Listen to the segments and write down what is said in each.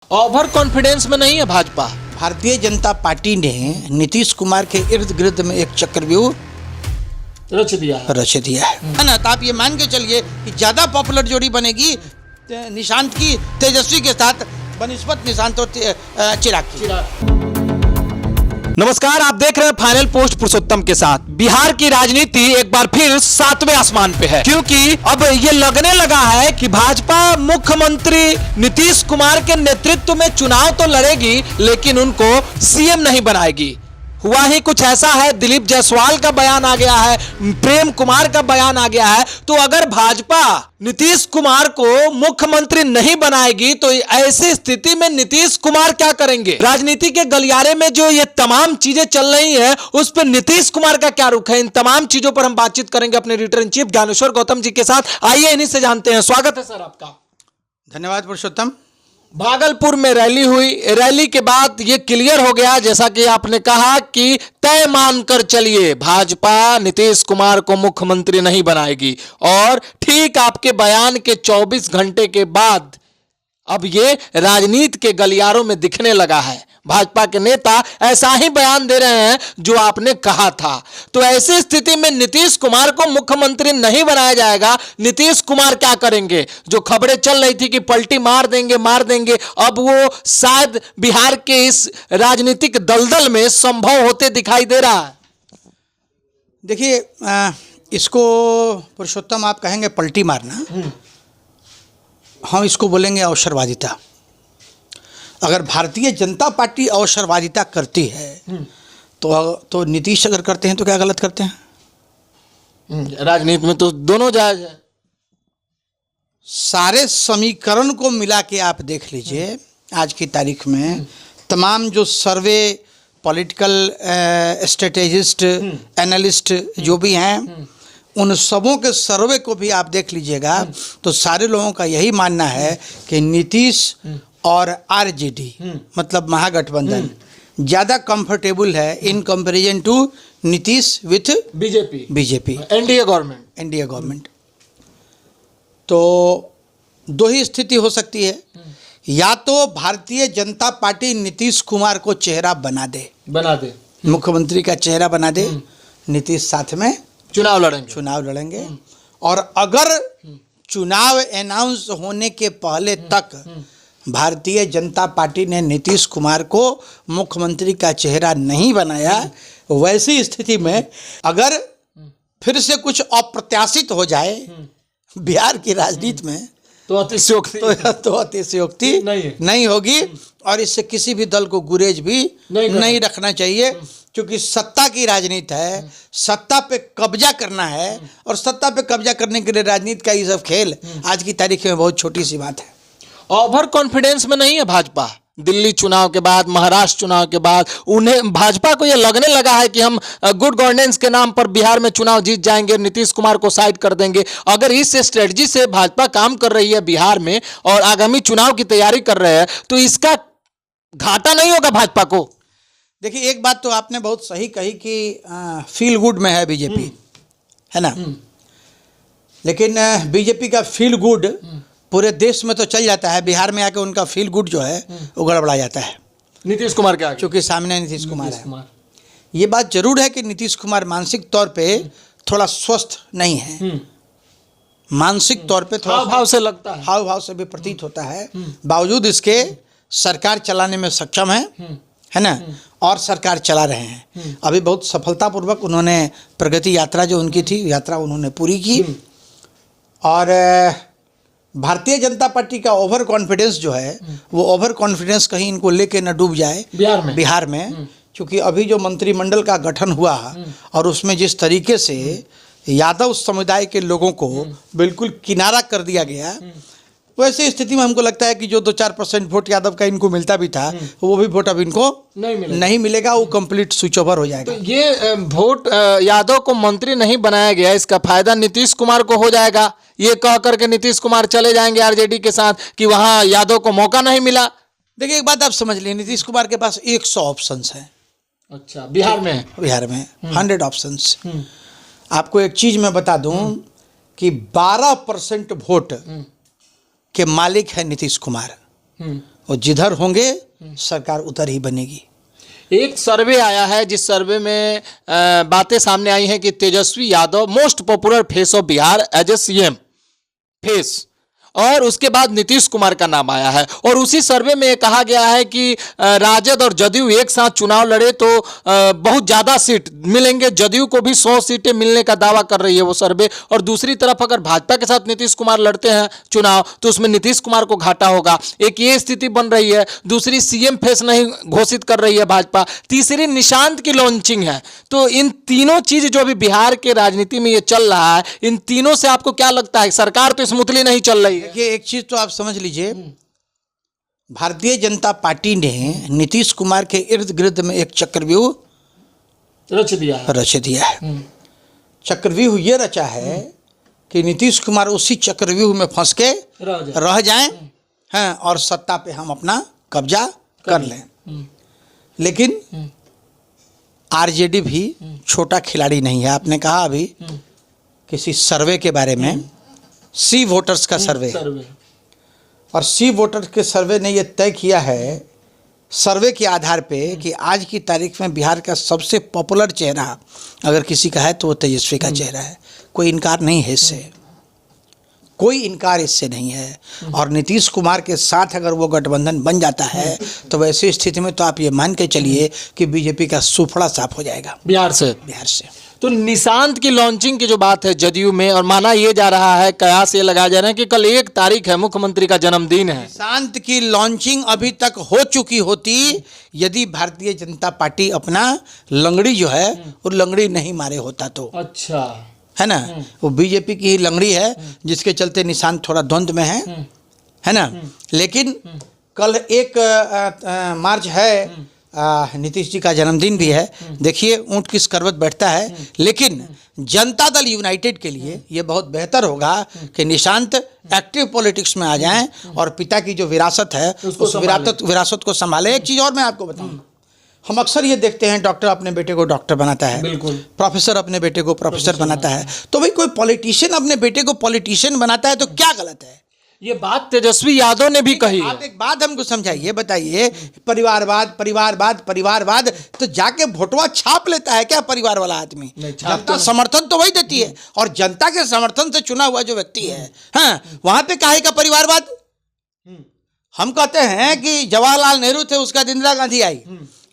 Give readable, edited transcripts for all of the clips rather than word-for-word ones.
Over confidence में नहीं है भाजपा। भारतीय जनता पार्टी ने नीतीश कुमार के इर्द गिर्द में एक चक्रव्यूह रच दिया है ना। तो आप ये मान के चलिए कि ज्यादा पॉपुलर जोड़ी बनेगी निशांत की तेजस्वी के साथ बनिस्पत निशांत और चिराग की। नमस्कार, आप देख रहे हैं फाइनल पोस्ट पुरुषोत्तम के साथ। बिहार की राजनीति एक बार फिर 7वें आसमान पे है, क्योंकि अब ये लगने लगा है कि भाजपा मुख्यमंत्री नीतीश कुमार के नेतृत्व में चुनाव तो लड़ेगी, लेकिन उनको सीएम नहीं बनाएगी। हुआ ही कुछ ऐसा है, दिलीप जायसवाल का बयान आ गया है, प्रेम कुमार का बयान आ गया है। तो अगर भाजपा नीतीश कुमार को मुख्यमंत्री नहीं बनाएगी तो ऐसी स्थिति में नीतीश कुमार क्या करेंगे? राजनीति के गलियारे में जो ये तमाम चीजें चल रही हैं, उस पर नीतीश कुमार का क्या रुख है? इन तमाम चीजों पर हम बातचीत करेंगे अपने editor in chief Gyaneshwar Gautam ji के साथ। आइए इन्हीं से जानते हैं। स्वागत है सर आपका। धन्यवाद पुरुषोत्तम। भागलपुर में रैली हुई, रैली के बाद ये क्लियर हो गया, जैसा कि आपने कहा कि तय मानकर चलिए, भाजपा नीतीश कुमार को मुख्यमंत्री नहीं बनाएगी। और ठीक आपके बयान के 24 घंटे के बाद अब ये राजनीति के गलियारों में दिखने लगा है। भाजपा के नेता ऐसा ही बयान दे रहे हैं जो आपने कहा था। तो ऐसी स्थिति में नीतीश कुमार को मुख्यमंत्री नहीं बनाया जाएगा। नीतीश कुमार क्या करेंगे? जो खबरें चल रही थी कि पलटी मार देंगे, अब वो शायद बिहार के इस राजनीतिक दलदल में संभव होते दिखाई दे रहा है। देखिए, इसको पुरुषोत्तम आप कहेंगे पलटी मारना, हम इसको बोलेंगे अवसरवादिता। अगर भारतीय जनता पार्टी अवसरवादिता करती है तो नीतीश अगर करते हैं तो क्या गलत करते हैं? राजनीति में तो दोनों जायज है। सारे समीकरण को मिला के आप देख लीजिए, आज की तारीख में तमाम जो सर्वे पॉलिटिकल स्ट्रेटेजिस्ट एनालिस्ट जो भी हैं, उन सबों के सर्वे को भी आप देख लीजिएगा तो सारे लोगों का यही मानना है कि नीतीश और आरजेडी मतलब महागठबंधन ज़्यादा कंफर्टेबल है in comparison to Nitish with BJP NDA government. तो दो ही स्थिति हो सकती है, या तो भारतीय जनता पार्टी नीतीश कुमार को चेहरा बना दे, मुख्यमंत्री का चेहरा बना दे, नीतीश साथ में चुनाव लड़ेंगे। और अगर चुनाव अनाउंस होने के पहले तक भारतीय जनता पार्टी ने नीतीश कुमार को मुख्यमंत्री का चेहरा नहीं बनाया, वैसी स्थिति में अगर फिर से कुछ अप्रत्याशित हो जाए बिहार की राजनीति में तो अतिशयोक्ति नहीं होगी। और इससे किसी भी दल को गुरेज भी नहीं रखना चाहिए, क्योंकि सत्ता की राजनीति है, सत्ता पे कब्जा करना है, और सत्ता पे कब्जा करने के लिए राजनीति का ये सब खेल आज की तारीख में बहुत छोटी सी बात है। ओवर कॉन्फिडेंस में नहीं है भाजपा। दिल्ली चुनाव के बाद, महाराष्ट्र चुनाव के बाद उन्हें भाजपा को यह लगने लगा है कि हम गुड गवर्नेंस के नाम पर बिहार में चुनाव जीत जाएंगे, नीतीश कुमार को साइड कर देंगे। अगर इस स्ट्रेटजी से भाजपा काम कर रही है बिहार में और आगामी चुनाव की तैयारी कर रहे हैं, तो इसका घाटा नहीं होगा भाजपा को? देखिए, एक बात तो आपने बहुत सही कही कि फील गुड में है बीजेपी, है ना। लेकिन बीजेपी का फील गुड पूरे देश में तो चल जाता है, बिहार में आके उनका फील गुड जो है वो गड़बड़ा जाता है नीतीश कुमार के आगे, क्योंकि सामने नीतीश कुमार है। ये बात जरूर है कि नीतीश कुमार मानसिक तौर पे थोड़ा स्वस्थ नहीं है, मानसिक तौर पे थोड़ा हाव से लगता है, हाव भाव से भी प्रतीत होता है। बावजूद इसके सरकार चलाने में सक्षम है ना, और सरकार चला रहे हैं। अभी बहुत सफलतापूर्वक उन्होंने प्रगति यात्रा जो उनकी थी, यात्रा उन्होंने पूरी की। और भारतीय जनता पार्टी का ओवर कॉन्फिडेंस जो है, वो ओवर कॉन्फिडेंस कहीं इनको लेके न डूब जाए बिहार में, क्योंकि अभी जो मंत्रिमंडल का गठन हुआ और उसमें जिस तरीके से यादव समुदाय के लोगों को बिल्कुल किनारा कर दिया गया, वैसे स्थिति में हमको लगता है कि जो 2-4% वोट यादव का इनको मिलता भी था, वो भी वोट अब इनको नहीं मिलेगा, वो कंप्लीट स्विच ओवर हो जाएगा। तो ये वोट यादव को मंत्री नहीं बनाया गया, इसका फायदा नीतीश कुमार को हो जाएगा। ये कह करके नीतीश कुमार चले जाएंगे आरजेडी के साथ कि वहां यादव को मौका नहीं मिला। देखिए, एक बात आप समझ लीजिए, नीतीश कुमार के पास 100 ऑप्शंस हैं। अच्छा, बिहार में 100 ऑप्शंस। आपको एक चीज मैं बता दूं कि 12% वोट के मालिक है नीतीश कुमार, वो जिधर होंगे सरकार उधर ही बनेगी। एक सर्वे आया है जिस सर्वे में बातें सामने आई हैं कि Tejashwi Yadav most popular face of Bihar as a CM face, और उसके बाद नीतीश कुमार का नाम आया है। और उसी सर्वे में कहा गया है कि राजद और जदयू एक साथ चुनाव लड़े तो बहुत ज़्यादा सीट मिलेंगे, जदयू को भी 100 सीटें मिलने का दावा कर रही है वो सर्वे। और दूसरी तरफ अगर भाजपा के साथ नीतीश कुमार लड़ते हैं चुनाव तो उसमें नीतीश कुमार को घाटा होगा। एक ये स्थिति बन रही है, दूसरी सीएम फेस नहीं घोषित कर रही है भाजपा, तीसरी निशांत की लॉन्चिंग है। तो इन तीनों चीज़ जो अभी बिहार के राजनीति में ये चल रहा है, इन तीनों से आपको क्या लगता है? सरकार तो स्मूथली नहीं चल रही है। देखिए, एक चीज तो आप समझ लीजिए, भारतीय जनता पार्टी ने नीतीश कुमार के इर्द गिर्द में एक चक्रव्यूह रच दिया है। चक्रव्यूह ये रचा है कि नीतीश कुमार उसी चक्रव्यूह में फंस के रह जाएं, हैं, और सत्ता पे हम अपना कब्जा कर लें। लेकिन आरजेडी भी छोटा खिलाड़ी नहीं है। आपने कहा अभी किसी सर्वे के बारे में, सी वोटर्स का सर्वे, और सी वोटर्स के सर्वे ने ये तय किया है सर्वे के आधार पे कि आज की तारीख में बिहार का सबसे पॉपुलर चेहरा अगर किसी का है तो वो तेजस्वी का चेहरा है। कोई इनकार नहीं है इससे, कोई इनकार इससे नहीं है। और नीतीश कुमार के साथ अगर वो गठबंधन बन जाता है तो वैसी स्थिति में तो आप ये मान के चलिए कि बीजेपी का सूफड़ा साफ हो जाएगा बिहार से। तो निशांत की लॉन्चिंग की जो बात है जदयू में, और माना ये जा रहा है, कयास ये लगाया जा रहा है कि कल 1 तारीख है, मुख्यमंत्री का जन्मदिन है। निशांत की लॉन्चिंग अभी तक हो चुकी होती यदि भारतीय जनता पार्टी अपना लंगड़ी जो है वो लंगड़ी नहीं मारे होता तो। अच्छा, है ना, वो बीजेपी की ही लंगड़ी है जिसके चलते निशांत थोड़ा द्वंद्व में है ना। लेकिन कल 1 मार्च है, नीतीश जी का जन्मदिन भी है। देखिए ऊंट किस करवट बैठता है। लेकिन जनता दल यूनाइटेड के लिए ये बहुत बेहतर होगा कि निशांत एक्टिव पॉलिटिक्स में आ जाएं और पिता की जो विरासत है उस विरासत को संभाले। एक चीज़ और मैं आपको बताऊं, हम अक्सर ये देखते हैं डॉक्टर अपने बेटे को डॉक्टर बनाता है, बिल्कुल, प्रोफेसर अपने बेटे को प्रोफेसर बनाता है। तो भाई कोई पॉलिटिशियन अपने बेटे को पॉलिटिशियन बनाता है तो क्या गलत है? ये बात तेजस्वी यादव ने भी कही। आप एक बात हमको समझाइए, बताइए, परिवारवाद तो जाके भोटवा छाप लेता है क्या परिवार वाला आदमी? जनता समर्थन तो वही देती है, और जनता के समर्थन से चुना हुआ जो व्यक्ति है, हाँ, वहां पे काहे का परिवारवाद? हम कहते हैं कि जवाहरलाल नेहरू थे, उसका इंदिरा गांधी आई,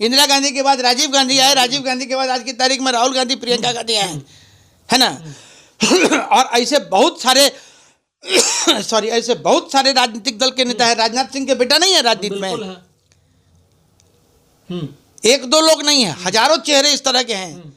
इंदिरा गांधी के बाद राजीव गांधी आए, राजीव गांधी के बाद आज की तारीख में राहुल गांधी, प्रियंका गांधी आए, है ना। और ऐसे बहुत सारे ऐसे बहुत सारे राजनीतिक दल के नेता है। राजनाथ सिंह के बेटा नहीं है राजनीति में, 1-2 लोग नहीं है, हजारों चेहरे इस तरह के हैं।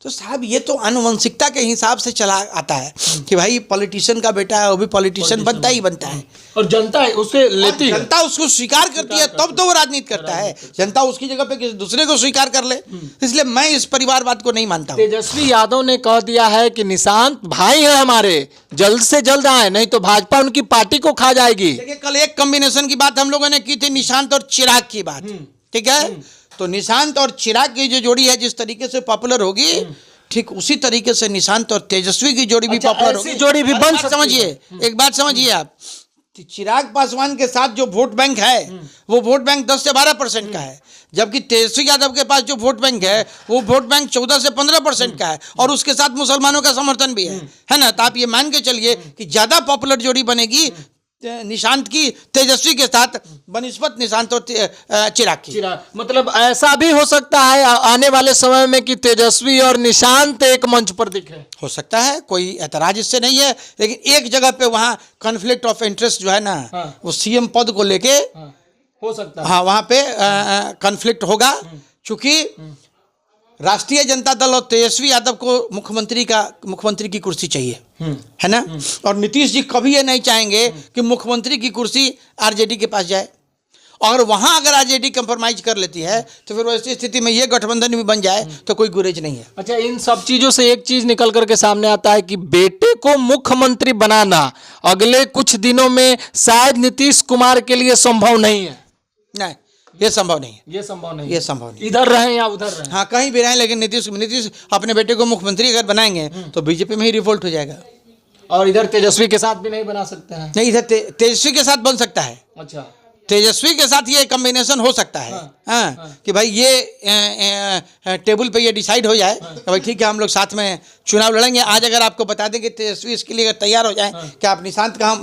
तो साहब ये तो आनुवंशिकता के हिसाब से चला आता है कि भाई पॉलिटिशियन का बेटा है वो भी पॉलिटिशियन बनता ही बनता है, और जनता उसे लेती है, जनता उसको स्वीकार करती है, तब तो वो राजनीति करता है। जनता उसकी जगह पे किसी दूसरे को स्वीकार कर ले। इसलिए मैं इस परिवारवाद को नहीं मानता हूँ। तेजस्वी यादव ने कह दिया है कि निशांत भाई है हमारे, जल्द से जल्द आए, नहीं तो भाजपा उनकी पार्टी को खा जाएगी। देखिए कल एक कॉम्बिनेशन की बात हम लोगों ने की थी, निशांत और चिराग की बात, ठीक है। तो निशांत और चिराग की जो जोड़ी है जिस तरीके से पॉपुलर होगी, ठीक उसी तरीके से निशांत और तेजस्वी की जोड़ी भी पॉपुलर होगी। जोड़ी भी बन सकती है। समझिए, एक बात समझिए आप, चिराग पासवान के साथ जो वोट बैंक है वो वोट बैंक 10 से 12% का है, जबकि तेजस्वी यादव के पास जो वोट बैंक है वो वोट बैंक 14 से 15% का है, और उसके साथ मुसलमानों का समर्थन भी है ना। तो आप ये मान के चलिए कि ज्यादा पॉपुलर जोड़ी बनेगी निशांत की तेजस्वी के साथ बनिस्बत निशांत और चिराग की। मतलब ऐसा भी हो सकता है आने वाले समय में कि तेजस्वी और निशांत एक मंच पर दिखे, हो सकता है, कोई एतराज इससे नहीं है। लेकिन एक जगह पे वहाँ कॉन्फ्लिक्ट ऑफ इंटरेस्ट जो है ना, हाँ, वो सीएम पद को लेके, हाँ, हो सकता है, हाँ, वहाँ पे कॉन्फ्लिक्ट होगा, चूंकि राष्ट्रीय जनता दल और तेजस्वी यादव को मुख्यमंत्री की कुर्सी चाहिए, है ना। और नीतीश जी कभी ये नहीं चाहेंगे कि मुख्यमंत्री की कुर्सी आरजेडी के पास जाए, और वहां अगर आरजेडी कंप्रोमाइज कर लेती है तो फिर ऐसी स्थिति में ये गठबंधन भी बन जाए तो कोई गुरेज नहीं है। अच्छा, इन सब चीजों से एक चीज निकल करके सामने आता है कि बेटे को मुख्यमंत्री बनाना अगले कुछ दिनों में शायद नीतीश कुमार के लिए संभव नहीं है। नहीं, ये संभव नहीं है, ये संभव नहीं, इधर रहें या उधर रहें, हाँ, कहीं भी रहें, लेकिन नीतीश अपने बेटे को मुख्यमंत्री अगर बनाएंगे तो बीजेपी में ही रिवोल्ट हो जाएगा। और इधर तेजस्वी के साथ भी नहीं बना सकते हैं? नहीं, इधर तेजस्वी के साथ बन सकता है। अच्छा, तेजस्वी के साथ ये कॉम्बिनेशन हो सकता है। हाँ, कि भाई ये टेबल पे ये डिसाइड हो जाए कि भाई ठीक है हम लोग साथ में चुनाव लड़ेंगे। आज अगर आपको बता दें कि तेजस्वी इसके लिए अगर तैयार हो जाए कि आप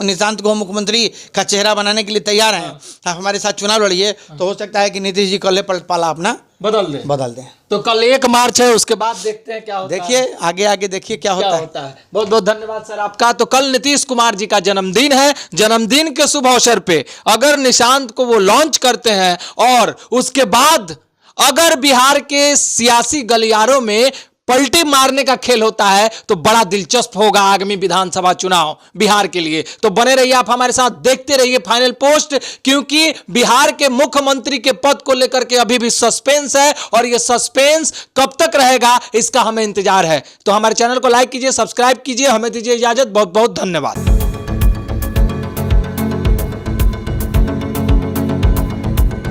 निशांत को मुख्यमंत्री का चेहरा बनाने के लिए तैयार हैं, आप हमारे साथ चुनाव लड़िए, तो हो सकता है कि नीतीश जी कल पाला अपना बदल दें। तो कल 1 मार्च है, उसके बाद देखते हैं क्या होता है। देखिए आगे देखिए क्या होता है। बहुत बहुत धन्यवाद सर आपका। तो कल नीतीश कुमार जी का जन्मदिन है। जन्मदिन के शुभ अवसर पे अगर निशांत को वो लॉन्च करते हैं और उसके बाद अगर बिहार के सियासी गलियारों में पलटी मारने का खेल होता है तो बड़ा दिलचस्प होगा आगामी विधानसभा चुनाव बिहार के लिए। तो बने रहिए आप हमारे साथ, देखते रहिए फाइनल पोस्ट, क्योंकि बिहार के मुख्यमंत्री के पद को लेकर के अभी भी सस्पेंस है और यह सस्पेंस कब तक रहेगा इसका हमें इंतजार है। तो हमारे चैनल को लाइक कीजिए, सब्सक्राइब कीजिए, हमें दीजिए इजाजत। बहुत बहुत धन्यवाद।